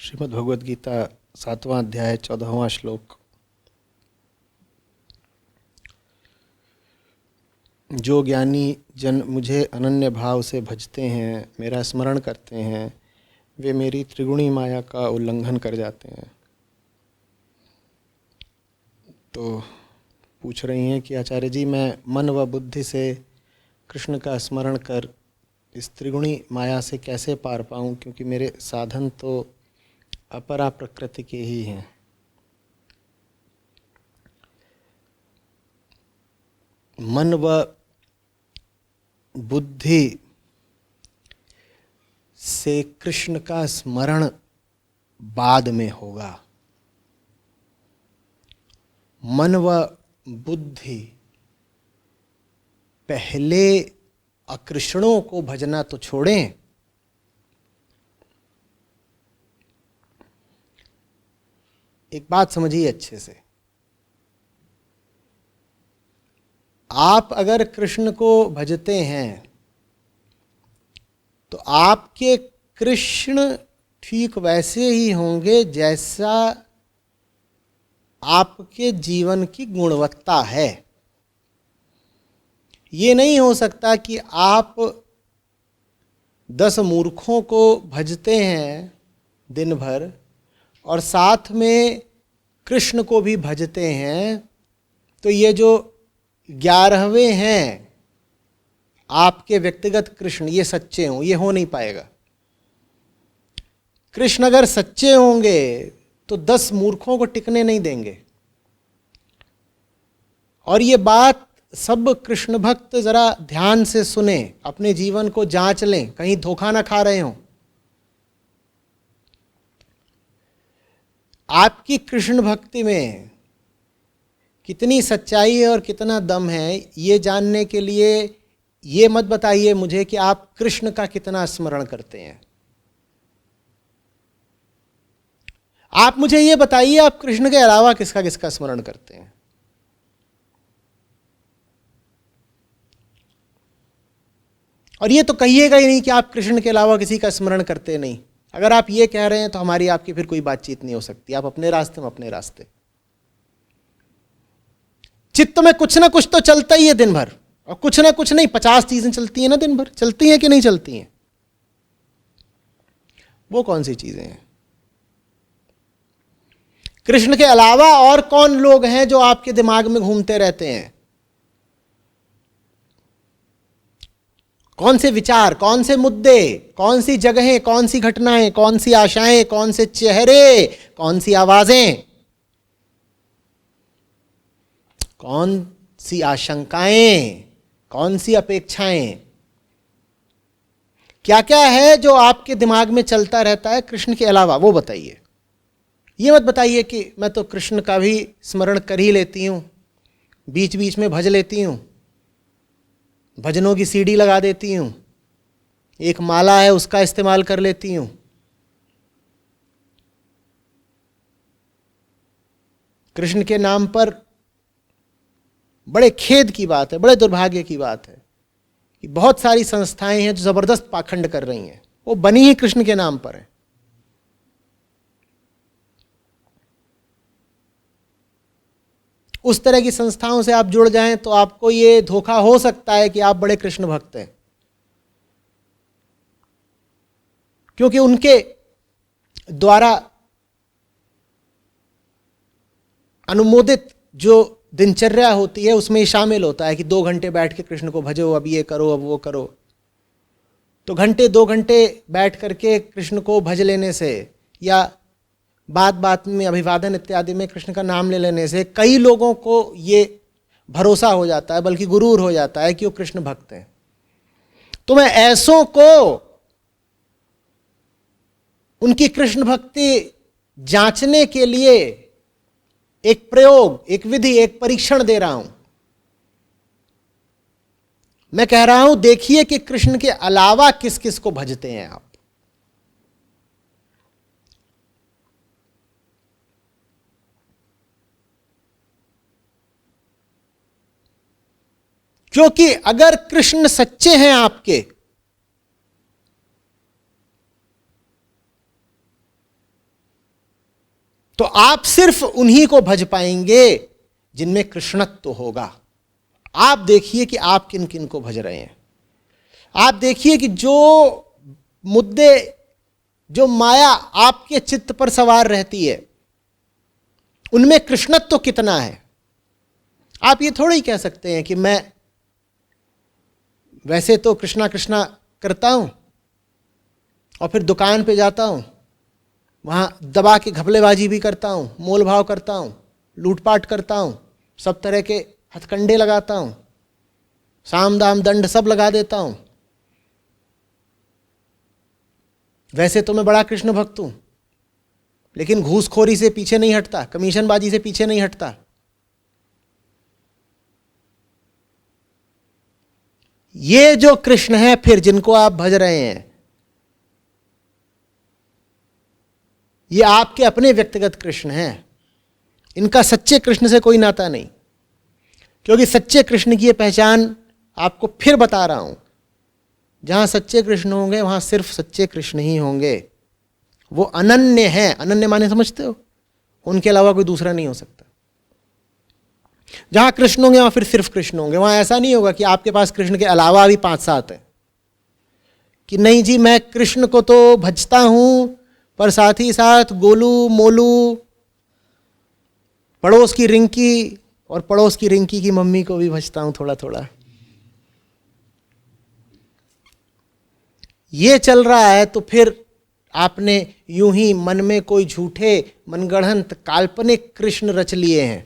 श्रीमद् भगवद गीता 7वां अध्याय 14वां श्लोक। जो ज्ञानी जन मुझे अनन्य भाव से भजते हैं, मेरा स्मरण करते हैं, वे मेरी त्रिगुणी माया का उल्लंघन कर जाते हैं। तो पूछ रही हैं कि आचार्य जी, मैं मन व बुद्धि से कृष्ण का स्मरण कर इस त्रिगुणी माया से कैसे पार पाऊं, क्योंकि मेरे साधन तो अपरा प्रकृति के ही हैं। मन व बुद्धि से कृष्ण का स्मरण बाद में होगा। मन व बुद्धि पहले अकृष्णों को भजना तो छोड़ें, एक बात समझिए अच्छे से। आप अगर कृष्ण को भजते हैं तो आपके कृष्ण ठीक वैसे ही होंगे जैसा आपके जीवन की गुणवत्ता है। ये नहीं हो सकता कि आप 10 मूर्खों को भजते हैं दिन भर और साथ में कृष्ण को भी भजते हैं, तो ये जो 11वें हैं आपके व्यक्तिगत कृष्ण, ये सच्चे हों, ये हो नहीं पाएगा। कृष्ण अगर सच्चे होंगे तो 10 मूर्खों को टिकने नहीं देंगे। और ये बात सब कृष्ण भक्त जरा ध्यान से सुने, अपने जीवन को जांच लें, कहीं धोखा ना खा रहे हों। आपकी कृष्ण भक्ति में कितनी सच्चाई है और कितना दम है, ये जानने के लिए ये मत बताइए मुझे कि आप कृष्ण का कितना स्मरण करते हैं। आप मुझे ये बताइए आप कृष्ण के अलावा किसका किसका स्मरण करते हैं। और ये तो कहिएगा ही नहीं कि आप कृष्ण के अलावा किसी का स्मरण करते नहीं। अगर आप ये कह रहे हैं तो हमारी आपकी फिर कोई बातचीत नहीं हो सकती। आप अपने रास्ते में अपने रास्ते। चित्त में कुछ ना कुछ तो चलता ही है दिन भर, और कुछ ना कुछ नहीं 50 चीजें चलती हैं ना दिन भर। चलती हैं कि नहीं चलती हैं? वो कौन सी चीजें हैं? कृष्ण के अलावा और कौन लोग हैं जो आपके दिमाग में घूमते रहते हैं? कौन से विचार, कौन से मुद्दे, कौन सी जगहें, कौन सी घटनाएं, कौन सी आशाएं, कौन से चेहरे, कौन सी आवाजें, कौन सी आशंकाएं, कौन सी अपेक्षाएं, क्या क्या है जो आपके दिमाग में चलता रहता है कृष्ण के अलावा, वो बताइए। ये मत बताइए कि मैं तो कृष्ण का भी स्मरण कर ही लेती हूं, बीच बीच में भज लेती हूं, भजनों की सीडी लगा देती हूं, एक माला है उसका इस्तेमाल कर लेती हूं। कृष्ण के नाम पर बड़े खेद की बात है, बड़े दुर्भाग्य की बात है कि बहुत सारी संस्थाएं हैं जो जबरदस्त पाखंड कर रही हैं। वो बनी ही कृष्ण के नाम पर है। उस तरह की संस्थाओं से आप जुड़ जाएं तो आपको ये धोखा हो सकता है कि आप बड़े कृष्ण भक्त हैं, क्योंकि उनके द्वारा अनुमोदित जो दिनचर्या होती है उसमें शामिल होता है कि 2 घंटे बैठ के कृष्ण को भजो, अब ये करो, अब वो करो। तो घंटे 2 घंटे बैठ करके कृष्ण को भज लेने से या बात बात में अभिवादन इत्यादि में कृष्ण का नाम ले लेने से कई लोगों को ये भरोसा हो जाता है, बल्कि गुरूर हो जाता है कि वो कृष्ण भक्त हैं। तो मैं ऐसों को उनकी कृष्ण भक्ति जांचने के लिए एक प्रयोग, एक विधि, एक परीक्षण दे रहा हूं। मैं कह रहा हूं देखिए कि कृष्ण के अलावा किस किस को भजते हैं आप। क्योंकि अगर कृष्ण सच्चे हैं आपके तो आप सिर्फ उन्हीं को भज पाएंगे जिनमें कृष्णत्व होगा। आप देखिए कि आप किन किन को भज रहे हैं। आप देखिए कि जो मुद्दे, जो माया आपके चित्त पर सवार रहती है, उनमें कृष्णत्व कितना है। आप ये थोड़ा ही कह सकते हैं कि मैं वैसे तो कृष्णा कृष्णा करता हूं और फिर दुकान पे जाता हूं, वहां दबा के घपलेबाजी भी करता हूं, मोल भाव करता हूं, लूटपाट करता हूं, सब तरह के हथकंडे लगाता हूं, साम दाम दंड सब लगा देता हूं। वैसे तो मैं बड़ा कृष्ण भक्त हूं, लेकिन घूसखोरी से पीछे नहीं हटता, कमीशनबाजी से पीछे नहीं हटता। ये जो कृष्ण है फिर जिनको आप भज रहे हैं, ये आपके अपने व्यक्तिगत कृष्ण हैं। इनका सच्चे कृष्ण से कोई नाता नहीं, क्योंकि सच्चे कृष्ण की ये पहचान आपको फिर बता रहा हूं, जहां सच्चे कृष्ण होंगे वहां सिर्फ सच्चे कृष्ण ही होंगे। वो अनन्य हैं। अनन्य माने समझते हो? उनके अलावा कोई दूसरा नहीं हो सकता। जहां कृष्ण होंगे वहां फिर सिर्फ कृष्ण होंगे। वहां ऐसा नहीं होगा कि आपके पास कृष्ण के अलावा भी 5-7 है, कि नहीं जी मैं कृष्ण को तो भजता हूं पर साथ ही साथ गोलू मोलू, पड़ोस की रिंकी और पड़ोस की रिंकी की मम्मी को भी भजता हूं थोड़ा थोड़ा। ये चल रहा है तो फिर आपने यूं ही मन में कोई झूठे मनगढ़ंत काल्पनिक कृष्ण रच लिए हैं।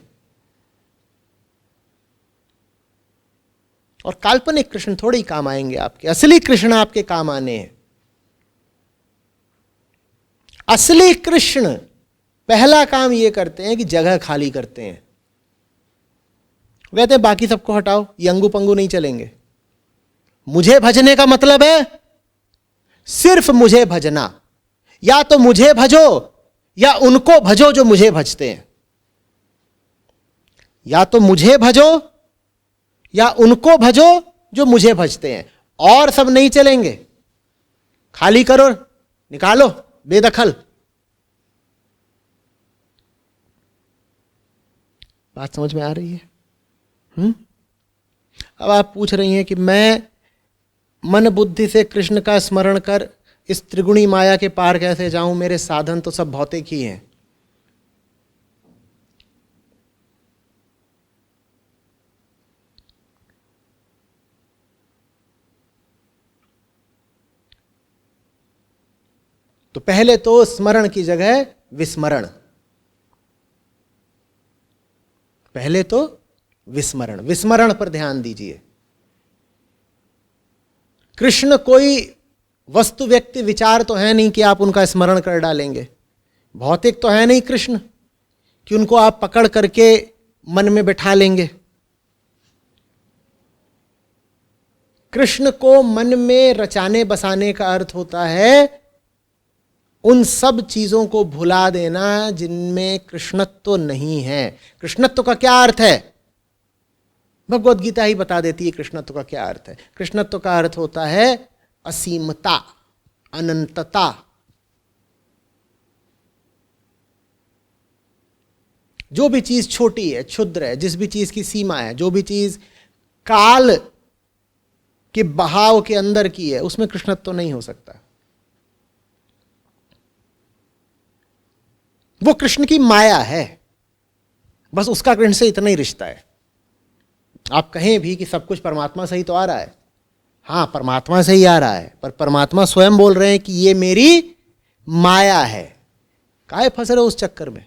और काल्पनिक कृष्ण थोड़े ही काम आएंगे आपके, असली कृष्ण आपके काम आने हैं। असली कृष्ण पहला काम ये करते हैं कि जगह खाली करते हैं। कहते हैं बाकी सबको हटाओ, ये अंगू पंगू नहीं चलेंगे। मुझे भजने का मतलब है सिर्फ मुझे भजना। या तो मुझे भजो या उनको भजो जो मुझे भजते हैं। या तो मुझे भजो या उनको भजो जो मुझे भजते हैं, और सब नहीं चलेंगे। खाली करो, निकालो, बेदखल। बात समझ में आ रही है? अब आप पूछ रही हैं कि मैं मन बुद्धि से कृष्ण का स्मरण कर इस त्रिगुणी माया के पार कैसे जाऊं, मेरे साधन तो सब भौतिक ही हैं। तो पहले तो स्मरण की जगह विस्मरण। पहले तो विस्मरण, विस्मरण पर ध्यान दीजिए। कृष्ण कोई वस्तु व्यक्ति विचार तो है नहीं कि आप उनका स्मरण कर डालेंगे। भौतिक तो है नहीं कृष्ण कि उनको आप पकड़ करके मन में बैठा लेंगे। कृष्ण को मन में रचाने बसाने का अर्थ होता है उन सब चीजों को भुला देना जिनमें कृष्णत्व नहीं है। कृष्णत्व का क्या अर्थ है? भगवद गीता ही बता देती है कृष्णत्व का क्या अर्थ है। कृष्णत्व का अर्थ होता है असीमता, अनंतता। जो भी चीज छोटी है, क्षुद्र है, जिस भी चीज की सीमा है, जो भी चीज काल के बहाव के अंदर की है, उसमें कृष्णत्व नहीं हो सकता। वो कृष्ण की माया है, बस उसका कृष्ण से इतना ही रिश्ता है। आप कहें भी कि सब कुछ परमात्मा से ही तो आ रहा है। हाँ, परमात्मा से ही आ रहा है, पर परमात्मा स्वयं बोल रहे हैं कि ये मेरी माया है। काहे फंस रहे हो उस चक्कर में?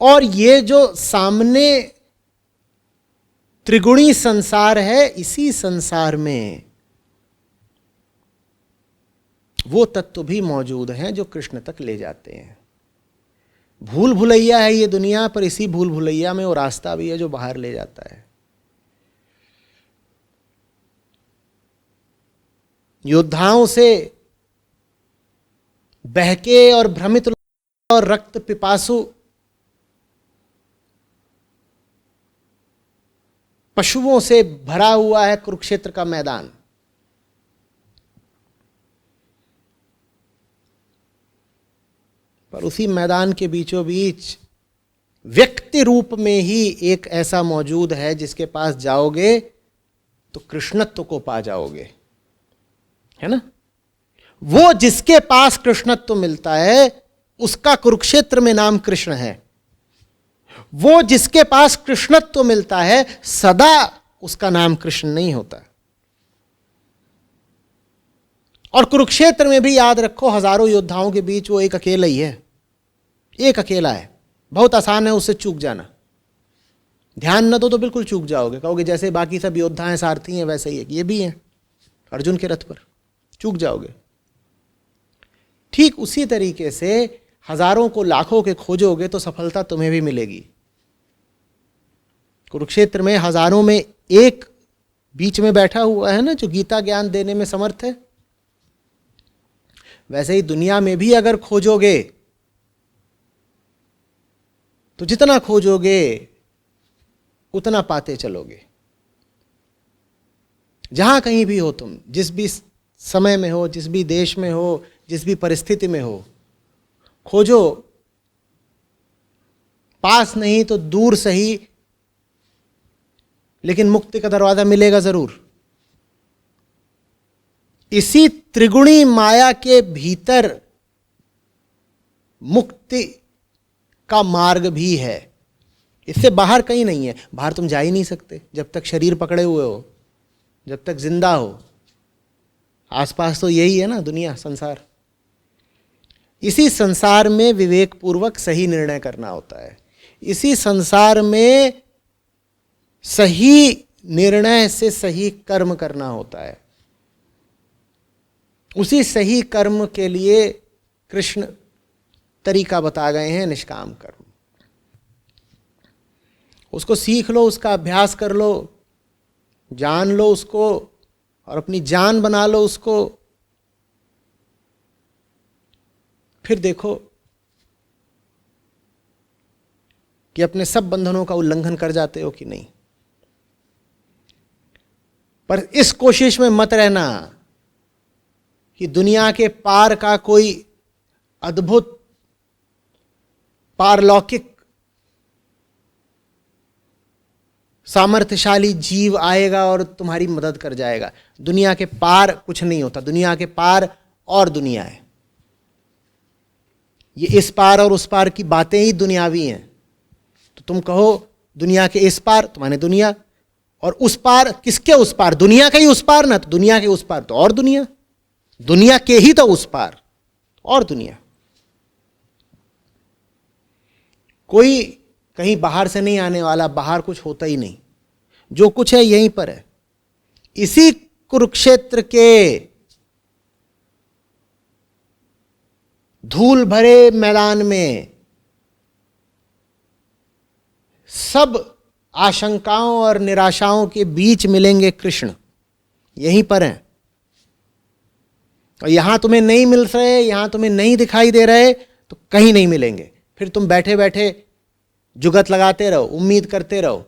और ये जो सामने त्रिगुणी संसार है, इसी संसार में वो तत्व भी मौजूद हैं जो कृष्ण तक ले जाते हैं। भूल भुलैया है ये दुनिया, पर इसी भूल भुलैया में वो रास्ता भी है जो बाहर ले जाता है। योद्धाओं से बहके और भ्रमित और रक्त पिपासु पशुओं से भरा हुआ है कुरुक्षेत्र का मैदान। पर उसी मैदान के बीचों बीच व्यक्ति रूप में ही एक ऐसा मौजूद है जिसके पास जाओगे तो कृष्णत्व को पा जाओगे, है ना। वो जिसके पास कृष्णत्व मिलता है उसका कुरुक्षेत्र में नाम कृष्ण है। वो जिसके पास कृष्णत्व मिलता है सदा उसका नाम कृष्ण नहीं होता। और कुरुक्षेत्र में भी याद रखो, हजारों योद्धाओं के बीच वो एक अकेला ही है, एक अकेला है। बहुत आसान है उससे चूक जाना। ध्यान न दो तो बिल्कुल चूक जाओगे, कहोगे जैसे बाकी सब योद्धा हैं, सारथी हैं, वैसे ही ये भी हैं अर्जुन के रथ पर, चूक जाओगे। ठीक उसी तरीके से हजारों को लाखों के खोजोगे तो सफलता तुम्हें भी मिलेगी। कुरुक्षेत्र में हजारों में एक बीच में बैठा हुआ है ना, जो गीता ज्ञान देने में समर्थ है। वैसे ही दुनिया में भी अगर खोजोगे तो जितना खोजोगे उतना पाते चलोगे। जहां कहीं भी हो तुम, जिस भी समय में हो, जिस भी देश में हो, जिस भी परिस्थिति में हो, खोजो। पास नहीं तो दूर सही, लेकिन मुक्ति का दरवाजा मिलेगा जरूर। इसी त्रिगुणी माया के भीतर मुक्ति का मार्ग भी है, इससे बाहर कहीं नहीं है। बाहर तुम जा ही नहीं सकते जब तक शरीर पकड़े हुए हो, जब तक जिंदा हो। आसपास तो यही है ना दुनिया, संसार। इसी संसार में विवेक पूर्वक सही निर्णय करना होता है। इसी संसार में सही निर्णय से सही कर्म करना होता है। उसी सही कर्म के लिए कृष्ण तरीका बता गए हैं, निष्काम कर्म। उसको सीख लो, उसका अभ्यास कर लो, जान लो उसको और अपनी जान बना लो उसको। फिर देखो कि अपने सब बंधनों का उल्लंघन कर जाते हो कि नहीं। पर इस कोशिश में मत रहना कि दुनिया के पार का कोई अद्भुत पारलौकिक सामर्थ्यशाली जीव आएगा और तुम्हारी मदद कर जाएगा। दुनिया के पार कुछ नहीं होता। दुनिया के पार और दुनिया है। ये इस पार और उस पार की बातें ही दुनियावी हैं। तो तुम कहो दुनिया के इस पार, तो माने दुनिया, और उस पार, किसके उस पार? दुनिया का ही उस पार ना। तो दुनिया के उस पार तो और दुनिया, दुनिया के ही तो उस पार और दुनिया। कोई कहीं बाहर से नहीं आने वाला, बाहर कुछ होता ही नहीं। जो कुछ है यहीं पर है। इसी कुरुक्षेत्र के धूल भरे मैदान में सब आशंकाओं और निराशाओं के बीच मिलेंगे कृष्ण, यहीं पर हैं। और यहां तुम्हें नहीं मिल रहे, यहां तुम्हें नहीं दिखाई दे रहे, तो कहीं नहीं मिलेंगे। फिर तुम बैठे बैठे जुगत लगाते रहो, उम्मीद करते रहो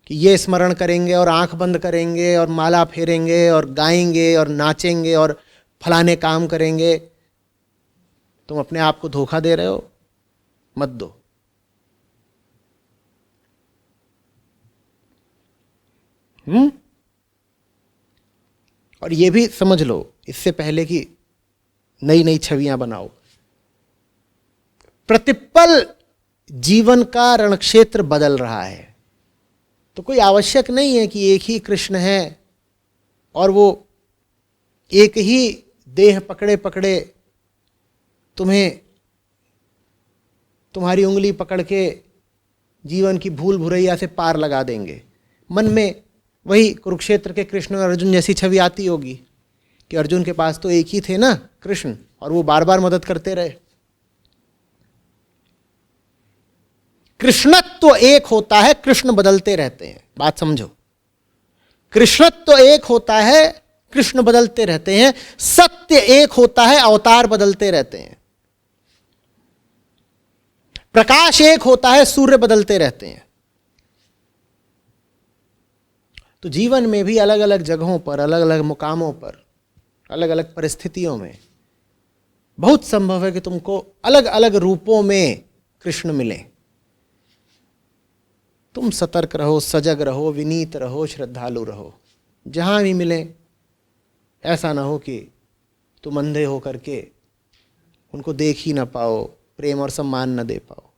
कि ये स्मरण करेंगे और आंख बंद करेंगे और माला फेरेंगे और गाएंगे और नाचेंगे और फलाने काम करेंगे। तुम अपने आप को धोखा दे रहे हो, मत दो। और ये भी समझ लो, इससे पहले कि नई नई छवियां बनाओ, प्रतिपल जीवन का रणक्षेत्र बदल रहा है। तो कोई आवश्यक नहीं है कि एक ही कृष्ण है और वो एक ही देह पकड़े पकड़े तुम्हें तुम्हारी उंगली पकड़ के जीवन की भूल भुरैया से पार लगा देंगे। मन में वही कुरुक्षेत्र के कृष्ण और अर्जुन जैसी छवि आती होगी कि अर्जुन के पास तो एक ही थे ना कृष्ण, और वो बार बार मदद करते रहे। कृष्णत्व एक होता है, कृष्ण बदलते रहते हैं। बात समझो, कृष्णत्व एक होता है, कृष्ण बदलते रहते हैं। सत्य एक होता है, अवतार बदलते रहते हैं। प्रकाश एक होता है, सूर्य बदलते रहते हैं। तो जीवन में भी अलग अलग जगहों पर, अलग अलग मुकामों पर, अलग अलग परिस्थितियों में बहुत संभव है कि तुमको अलग अलग रूपों में कृष्ण मिले। तुम सतर्क रहो, सजग रहो, विनीत रहो, श्रद्धालु रहो, जहां भी मिले। ऐसा ना हो कि तुम अंधे हो करके उनको देख ही ना पाओ, प्रेम और सम्मान न दे पाओ।